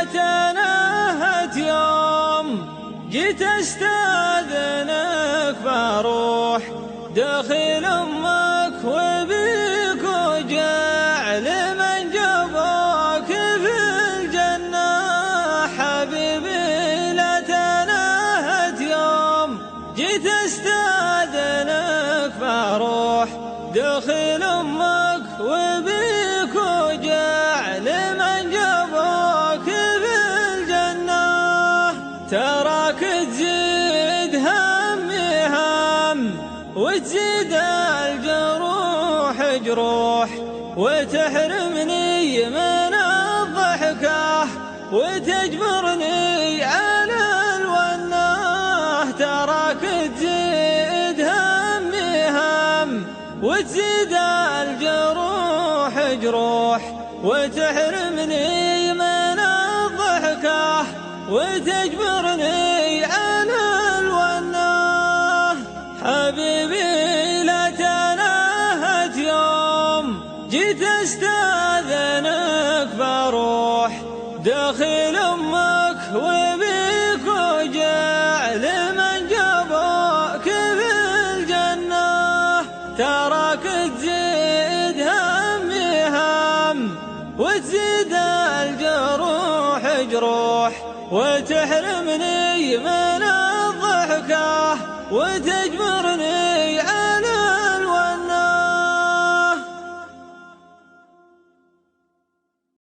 لا تنهت يوم جيت استاذنك بروح دخيل امك وبيك وجعل من جابوك في الجنة. حبيبي لا تنهت يوم جيت استاذنك بروح دخيل امك وبيك وجعل من جابوك في الجنة. تراك تزيد همي هم وتزيد الجروح جروح وتحرمني من الضحكة وتجبرني على الونة. تراك تزيد همي هم وتزيد الجروح جروح وتحرمني من الضحكة وتجبرني على الونة. حبيبي لا تنهت يوم جيت استاذنك بروح دخيل امك وبيك وجعل من جابوك في الجنة. تراك تزيد همي هم وتزيد الجروح جروح وتحرمني من الضحكة وتجبرني